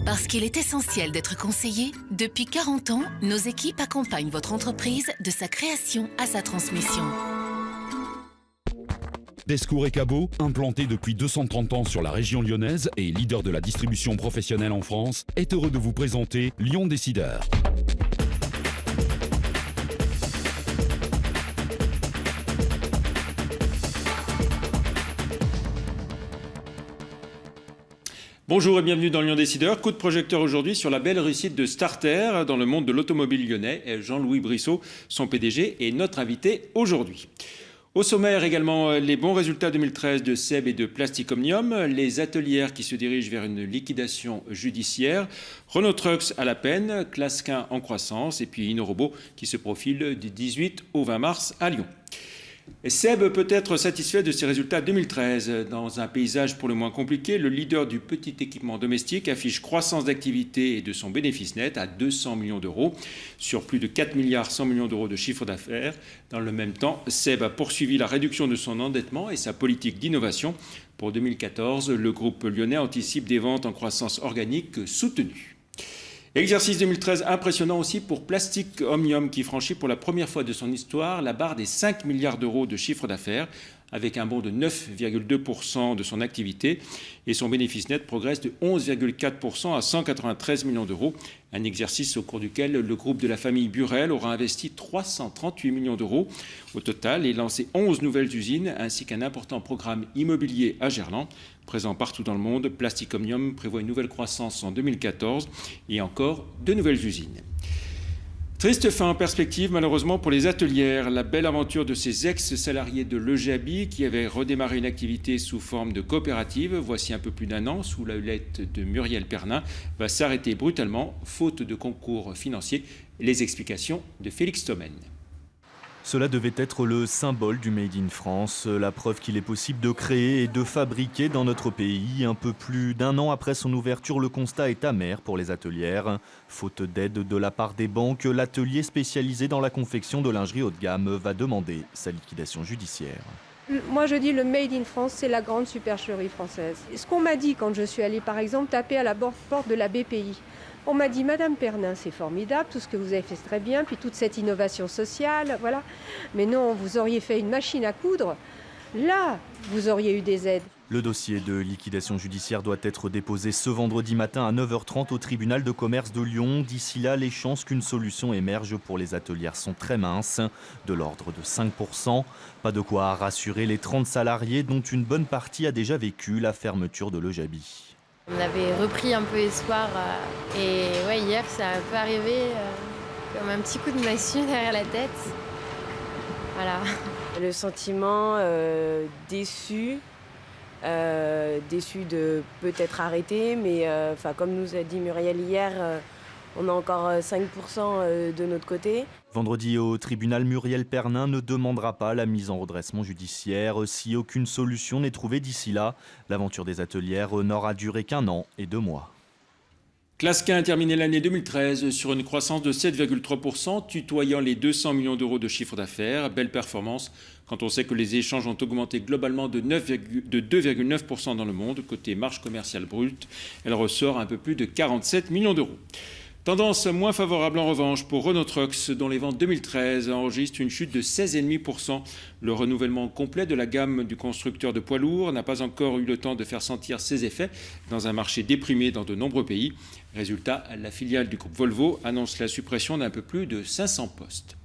Parce qu'il est essentiel d'être conseillé, depuis 40 ans, nos équipes accompagnent votre entreprise de sa création à sa transmission. Descours et Cabot, implanté depuis 230 ans sur la région lyonnaise et leader de la distribution professionnelle en France, est heureux de vous présenter Lyon Décideur. Bonjour et bienvenue dans Lyon Décideur. Coup de projecteur aujourd'hui sur la belle réussite de Starter dans le monde de l'automobile lyonnais. Jean-Louis Brissot, son PDG, est notre invité aujourd'hui. Au sommaire également, les bons résultats 2013 de SEB et de Plastic Omnium, les atelières qui se dirigent vers une liquidation judiciaire, Renault Trucks à la peine, Clasquin en croissance et puis InnoRobot qui se profile du 18 au 20 mars à Lyon. SEB peut être satisfait de ses résultats 2013. Dans un paysage pour le moins compliqué, le leader du petit équipement domestique affiche croissance d'activité et de son bénéfice net à 200 millions d'euros sur plus de 4 milliards 100 millions d'euros de chiffre d'affaires. Dans le même temps, SEB a poursuivi la réduction de son endettement et sa politique d'innovation. Pour 2014, le groupe lyonnais anticipe des ventes en croissance organique soutenues. Exercice 2013 impressionnant aussi pour Plastic Omnium qui franchit pour la première fois de son histoire la barre des 5 milliards d'euros de chiffre d'affaires avec un bond de 9,2% de son activité et son bénéfice net progresse de 11,4% à 193 millions d'euros. Un exercice au cours duquel le groupe de la famille Burel aura investi 338 millions d'euros au total et lancé 11 nouvelles usines ainsi qu'un important programme immobilier à Gerland. Présent partout dans le monde, Plastic Omnium prévoit une nouvelle croissance en 2014 et encore 2 nouvelles usines. Triste fin en perspective malheureusement pour les atelières. La belle aventure de ces ex-salariés de Lejabi qui avaient redémarré une activité sous forme de coopérative, voici un peu plus d'un an, sous la houlette de Muriel Pernin, va s'arrêter brutalement, faute de concours financiers. Les explications de Félix Thomen. Cela devait être le symbole du Made in France, la preuve qu'il est possible de créer et de fabriquer dans notre pays. Un peu plus d'un an après son ouverture, le constat est amer pour les atelières. Faute d'aide de la part des banques, l'atelier spécialisé dans la confection de lingerie haut de gamme va demander sa liquidation judiciaire. Moi je dis le Made in France, c'est la grande supercherie française. Ce qu'on m'a dit quand je suis allée par exemple taper à la porte de la BPI, on m'a dit, Madame Pernin, c'est formidable, tout ce que vous avez fait c'est très bien, puis toute cette innovation sociale, voilà. Mais non, vous auriez fait une machine à coudre, là, vous auriez eu des aides. Le dossier de liquidation judiciaire doit être déposé ce vendredi matin à 9h30 au tribunal de commerce de Lyon. D'ici là, les chances qu'une solution émerge pour les atelières sont très minces, de l'ordre de 5%. Pas de quoi rassurer les 30 salariés dont une bonne partie a déjà vécu la fermeture de Lejabi. On avait repris un peu espoir et ouais, hier ça a un peu arrivé comme un petit coup de massue derrière la tête. Voilà. Le sentiment déçu de peut-être arrêter, mais comme nous a dit Muriel hier, on a encore 5% de notre côté. Vendredi au tribunal, Muriel Pernin ne demandera pas la mise en redressement judiciaire. Si aucune solution n'est trouvée d'ici là, l'aventure des atelières n'aura duré qu'1 an et 2 mois. Clasquin a terminé l'année 2013 sur une croissance de 7,3%, tutoyant les 200 millions d'euros de chiffre d'affaires. Belle performance quand on sait que les échanges ont augmenté globalement de 2,9% dans le monde. Côté marge commerciale brute, elle ressort un peu plus de 47 millions d'euros. Tendance moins favorable en revanche pour Renault Trucks, dont les ventes 2013 enregistrent une chute de 16,5%. Le renouvellement complet de la gamme du constructeur de poids lourds n'a pas encore eu le temps de faire sentir ses effets dans un marché déprimé dans de nombreux pays. Résultat, la filiale du groupe Volvo annonce la suppression d'un peu plus de 500 postes.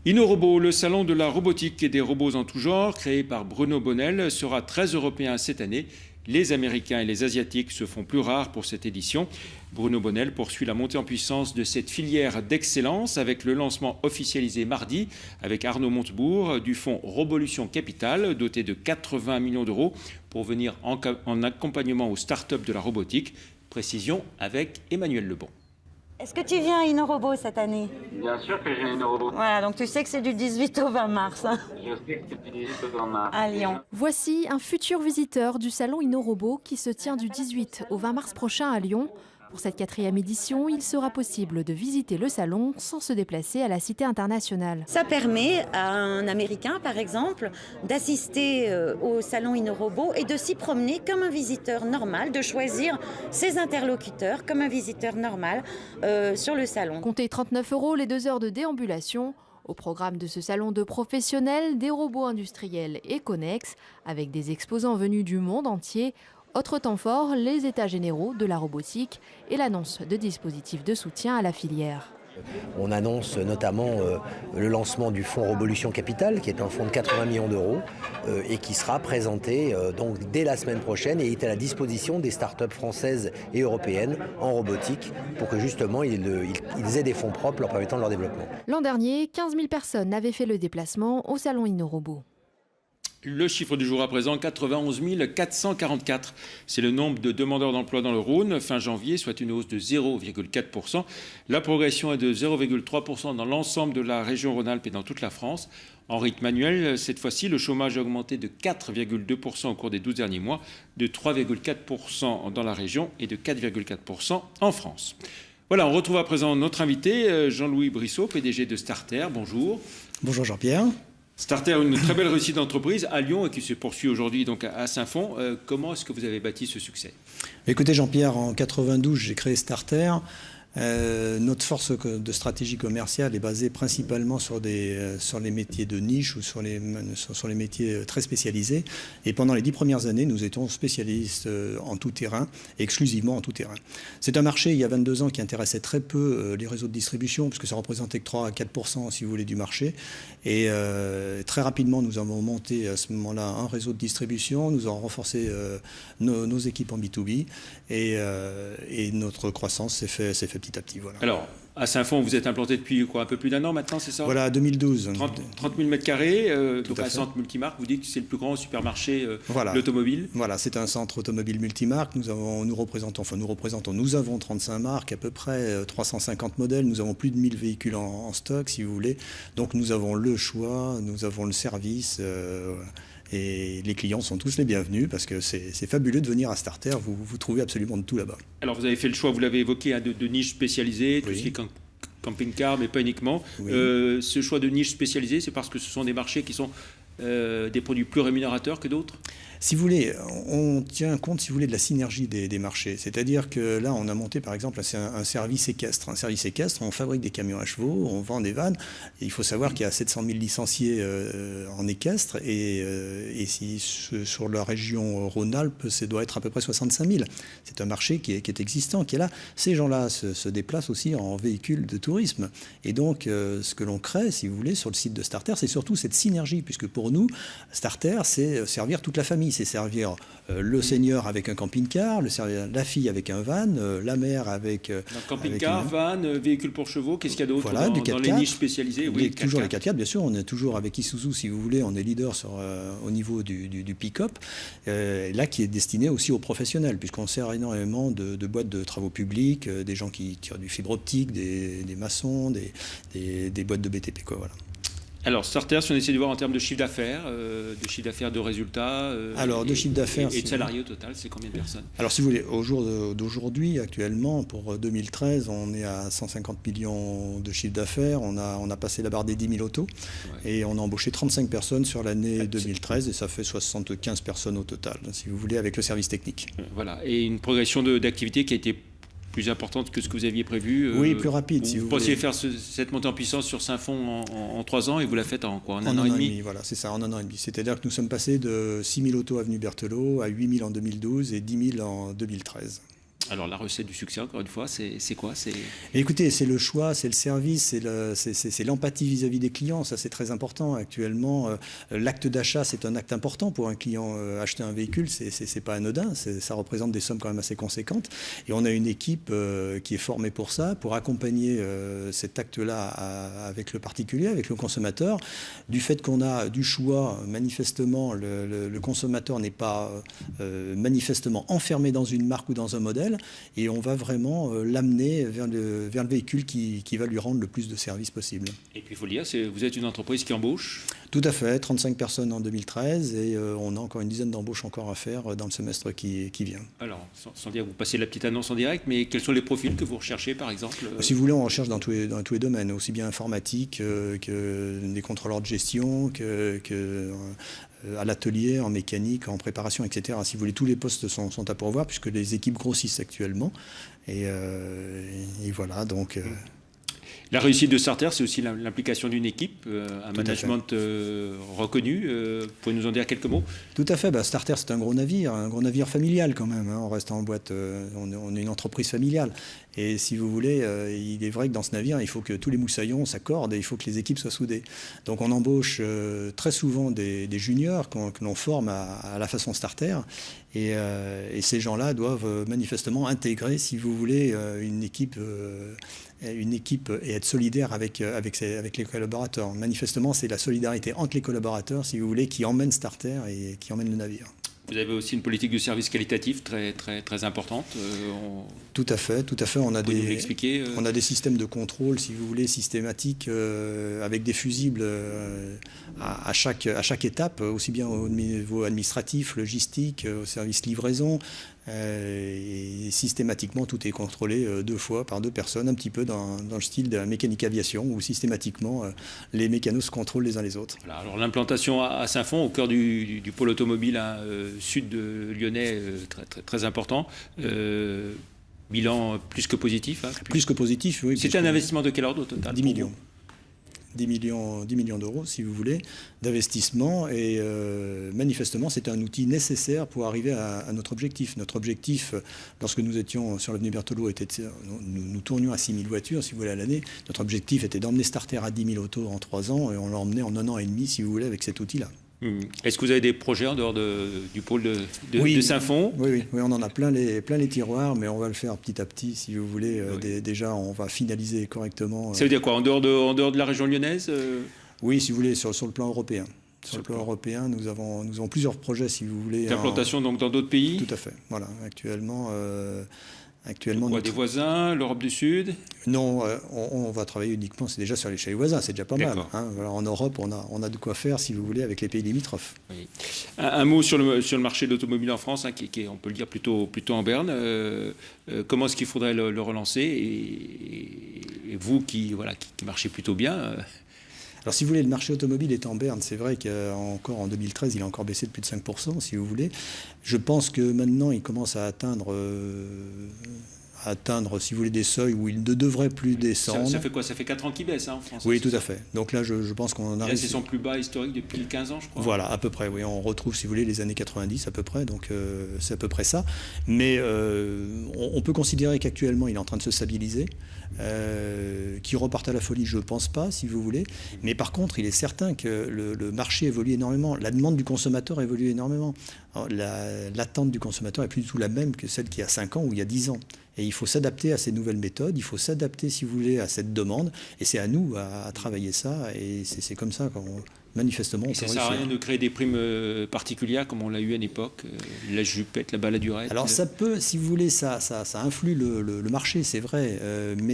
InnoRobot, le salon de la robotique et des robots en tout genre, créé par Bruno Bonnel, sera très européen cette année. Les Américains et les Asiatiques se font plus rares pour cette édition. Bruno Bonnel poursuit la montée en puissance de cette filière d'excellence avec le lancement officialisé mardi avec Arnaud Montebourg du fonds Robolution Capital doté de 80 millions d'euros pour venir en accompagnement aux startups de la robotique. Précision avec Emmanuel Lebon. Est-ce que tu viens à InnoRobot cette année? Bien sûr que j'ai à InnoRobot. Voilà, donc tu sais que c'est du 18 au 20 mars. Hein. Je sais que c'est du 18 au 20 mars. À Lyon. Voici un futur visiteur du salon InnoRobot qui se tient du 18 au 20 mars prochain à Lyon. Pour cette 4e édition, il sera possible de visiter le salon sans se déplacer à la Cité internationale. Ça permet à un Américain, par exemple, d'assister au salon InnoRobot et de s'y promener comme un visiteur normal, de choisir ses interlocuteurs comme un visiteur normal sur le salon. Comptez 39 € les 2 heures de déambulation. Au programme de ce salon de professionnels, des robots industriels et connexes, avec des exposants venus du monde entier. Autre temps fort, les états généraux de la robotique et l'annonce de dispositifs de soutien à la filière. On annonce notamment le lancement du fonds Robolution Capital, qui est un fonds de 80 millions d'euros et qui sera présenté donc dès la semaine prochaine et est à la disposition des startups françaises et européennes en robotique pour que justement ils aient des fonds propres leur permettant leur développement. L'an dernier, 15 000 personnes avaient fait le déplacement au salon InnoRobot. Le chiffre du jour à présent, 91 444. C'est le nombre de demandeurs d'emploi dans le Rhône, fin janvier, soit une hausse de 0,4%. La progression est de 0,3% dans l'ensemble de la région Rhône-Alpes et dans toute la France. En rythme annuel, cette fois-ci, le chômage a augmenté de 4,2% au cours des 12 derniers mois, de 3,4% dans la région et de 4,4% en France. Voilà, on retrouve à présent notre invité, Jean-Louis Brissot, PDG de Starter. Bonjour. Bonjour Jean-Pierre. Starter, une très belle réussite d'entreprise à Lyon et qui se poursuit aujourd'hui donc à Saint-Fond. Comment est-ce que vous avez bâti ce succès ? Écoutez Jean-Pierre, en 92, j'ai créé Starter. Notre force de stratégie commerciale est basée principalement sur les métiers de niche ou sur les métiers très spécialisés. Et pendant les 10 premières années, nous étions spécialistes en tout terrain, exclusivement en tout terrain. C'est un marché, il y a 22 ans, qui intéressait très peu les réseaux de distribution, puisque ça représentait que 3 à 4%, si vous voulez, du marché. Et très rapidement, nous avons monté à ce moment-là un réseau de distribution, nous avons renforcé nos équipes en B2B et notre croissance s'est fait petit à petit. Voilà. Alors, à Saint-Fond, vous êtes implanté depuis un peu plus d'un an maintenant, c'est ça ? Voilà, 2012. 30 000 m², donc un centre multimarque. Vous dites que c'est le plus grand supermarché de l'automobile ? Voilà, c'est un centre automobile multimarque. Nous avons 35 marques, à peu près 350 modèles. Nous avons plus de 1000 véhicules en stock, si vous voulez. Donc nous avons le choix, nous avons le service. Et les clients sont tous les bienvenus parce que c'est fabuleux de venir à Starter, vous trouvez absolument de tout là-bas. Alors vous avez fait le choix, vous l'avez évoqué, de niches spécialisées, tout ce qui est camping-car, mais pas uniquement. Oui. Ce choix de niche spécialisée, c'est parce que ce sont des marchés qui sont des produits plus rémunérateurs que d'autres ? Si vous voulez, on tient compte, si vous voulez, de la synergie des marchés. C'est-à-dire que là, on a monté, par exemple, un service équestre. Un service équestre, on fabrique des camions à chevaux, on vend des vannes. Et il faut savoir qu'il y a 700 000 licenciés en équestre. Et sur la région Rhône-Alpes, ça doit être à peu près 65 000. C'est un marché qui est existant, qui est là. Ces gens-là se déplacent aussi en véhicule de tourisme. Et donc, ce que l'on crée, si vous voulez, sur le site de Starter, c'est surtout cette synergie. Puisque pour nous, Starter, c'est servir toute la famille. C'est servir le seigneur avec un camping-car, la fille avec un van, la mère avec... camping-car, van, véhicule pour chevaux, qu'est-ce qu'il y a d'autre dans les niches spécialisées ? Oui, toujours les 4x4, bien sûr. On est toujours avec Isuzu, si vous voulez. On est leader au niveau du pick-up, là qui est destiné aussi aux professionnels, puisqu'on sert énormément de boîtes de travaux publics, des gens qui tirent du fibre optique, des maçons, des boîtes de BTP, quoi, voilà. Alors, Starter, si on essaie de voir en termes de chiffre d'affaires, de résultats, de chiffre d'affaires et de salariés au total, c'est combien de personnes ? Alors, si vous voulez, au jour d'aujourd'hui, actuellement, pour 2013, on est à 150 millions de chiffre d'affaires. On a passé la barre des 10 000 autos et on a embauché 35 personnes sur l'année 2013 et ça fait 75 personnes au total, si vous voulez, avec le service technique. Voilà, et une progression d'activité qui a été plus importante que ce que vous aviez prévu. Oui, plus rapide, si vous voulez. Vous pensiez faire cette montée en puissance sur Saint-Fond en 3 ans et vous la faites en quoi ? En un an et demi ? Voilà, c'est ça, en un an et demi. C'est-à-dire que nous sommes passés de 6 000 autos avenue Berthelot à 8 000 en 2012 et 10 000 en 2013. Alors la recette du succès, encore une fois, c'est quoi ? Écoutez, c'est le choix, c'est le service, c'est l'empathie vis-à-vis des clients. Ça, c'est très important. Actuellement, l'acte d'achat, c'est un acte important pour un client. Acheter un véhicule, c'est pas anodin. Ça représente des sommes quand même assez conséquentes. Et on a une équipe qui est formée pour ça, pour accompagner cet acte-là avec le particulier, avec le consommateur. Du fait qu'on a du choix, manifestement, le consommateur n'est pas manifestement enfermé dans une marque ou dans un modèle. professionnel et on va vraiment l'amener vers le véhicule qui va lui rendre le plus de services possible. Et puis il faut le dire, vous êtes une entreprise qui embauche ? Tout à fait, 35 personnes en 2013 et on a encore une dizaine d'embauches encore à faire dans le semestre qui vient. Alors, sans dire, vous passez la petite annonce en direct, mais quels sont les profils que vous recherchez par exemple ? Si vous voulez, on recherche dans tous les domaines, aussi bien informatique que des contrôleurs de gestion, à l'atelier, en mécanique, en préparation, etc. Si vous voulez, tous les postes sont à pourvoir puisque les équipes grossissent actuellement. Et voilà, donc... La réussite de Starter, c'est aussi l'implication d'une équipe, un management reconnu. Vous pouvez nous en dire quelques mots ? Tout à fait. Starter, c'est un gros navire familial quand même. On reste en boîte, on est une entreprise familiale. Et si vous voulez, il est vrai que dans ce navire, il faut que tous les moussaillons s'accordent et il faut que les équipes soient soudées. Donc on embauche très souvent des juniors que l'on forme à la façon Starter. Et ces gens-là doivent manifestement intégrer, si vous voulez, une équipe et être solidaire avec les collaborateurs. Manifestement, c'est la solidarité entre les collaborateurs, si vous voulez, qui emmène Starter et qui emmène le navire. Vous avez aussi une politique de service qualitatif très, très, très importante. Tout à fait. On a des systèmes de contrôle, si vous voulez, systématiques, avec des fusibles à chaque étape, aussi bien au niveau administratif, logistique, au service livraison. Et systématiquement, tout est contrôlé 2 fois par 2 personnes, un petit peu dans le style de la mécanique aviation, où systématiquement, les mécanos se contrôlent les uns les autres. Voilà, alors l'implantation à Saint-Fond, au cœur du pôle automobile sud de lyonnais, très, très, très important. Bilan plus que positif. Plus que positif, oui. C'est un investissement de quel ordre au total ? 10 millions. 10 millions d'euros, si vous voulez, d'investissement. Et manifestement, c'est un outil nécessaire pour arriver à notre objectif. Notre objectif, lorsque nous étions sur l'avenue Berthelot, nous tournions à 6 000 voitures, si vous voulez, à l'année. Notre objectif était d'emmener Starter à 10 000 autos en 3 ans, et on l'a emmené en 1 an et demi, si vous voulez, avec cet outil-là. Est-ce que vous avez des projets en dehors du pôle de Saint-Fond ? Oui, on en a plein les tiroirs, mais on va le faire petit à petit, si vous voulez. Déjà, on va finaliser correctement. Ça veut dire quoi, en dehors de la région lyonnaise ? Oui, si vous voulez, sur le plan européen. Sur le plan européen, nous avons plusieurs projets, si vous voulez. D'implantation donc dans d'autres pays ? Tout à fait. Voilà, actuellement, des voisins, l'Europe du Sud ? Non, on va travailler uniquement, c'est déjà sur les voisins, c'est déjà pas mal. Voilà, en Europe, on a de quoi faire, si vous voulez, avec les pays limitrophes. Oui. Un mot sur le marché de l'automobile en France, qui est, on peut le dire, plutôt en berne. Comment est-ce qu'il faudrait le relancer et vous qui marchez plutôt bien Alors si vous voulez, le marché automobile est en berne. C'est vrai qu'encore en 2013, il a encore baissé de plus de 5%, si vous voulez. Je pense que maintenant, il commence à atteindre, si vous voulez, des seuils où il ne devrait plus descendre. Ça fait quoi ? Ça fait 4 ans qu'il baisse en France ? Oui, tout à fait. Donc là, je pense qu'on arrive... C'est son plus bas historique depuis 15 ans, je crois. Voilà, à peu près, oui. On retrouve, si vous voulez, les années 90 à peu près. Donc c'est à peu près ça. Mais on peut considérer qu'actuellement, il est en train de se stabiliser. Qu'il reparte à la folie, je ne pense pas, si vous voulez. Mais par contre, il est certain que le marché évolue énormément. La demande du consommateur évolue énormément. L'attente du consommateur n'est plus du tout la même que celle qu'il y a 5 ans ou il y a 10 ans. Et il faut s'adapter à ces nouvelles méthodes, il faut s'adapter, si vous voulez, à cette demande. Et c'est à nous à travailler ça. Et c'est comme ça qu'on... Manifestement, on peut réussir. Ça ne sert à rien de créer des primes particulières comme on l'a eu à l'époque, la jupette, la baladurette. Alors ça peut, si vous voulez, ça influe le marché, c'est vrai, mais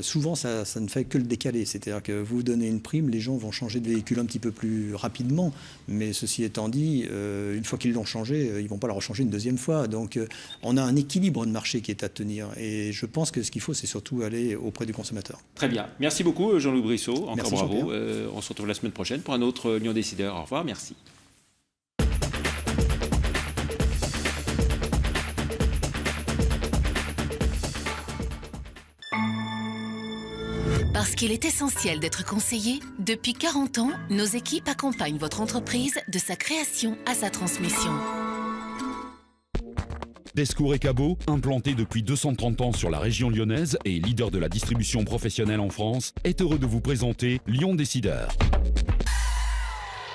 souvent ça ne fait que le décaler. C'est-à-dire que vous donnez une prime, les gens vont changer de véhicule un petit peu plus rapidement, mais ceci étant dit, une fois qu'ils l'ont changé, ils ne vont pas le rechanger une deuxième fois. Donc on a un équilibre de marché qui est à tenir, et je pense que ce qu'il faut, c'est surtout aller auprès du consommateur. Très bien. Merci beaucoup Jean-Louis Brissot, encore merci, bravo. On se retrouve la semaine prochaine pour un autre Lyon Décideur. Au revoir, merci. Parce qu'il est essentiel d'être conseillé, depuis 40 ans, nos équipes accompagnent votre entreprise de sa création à sa transmission. Descours et Cabot, implanté depuis 230 ans sur la région lyonnaise et leader de la distribution professionnelle en France, est heureux de vous présenter Lyon Décideur.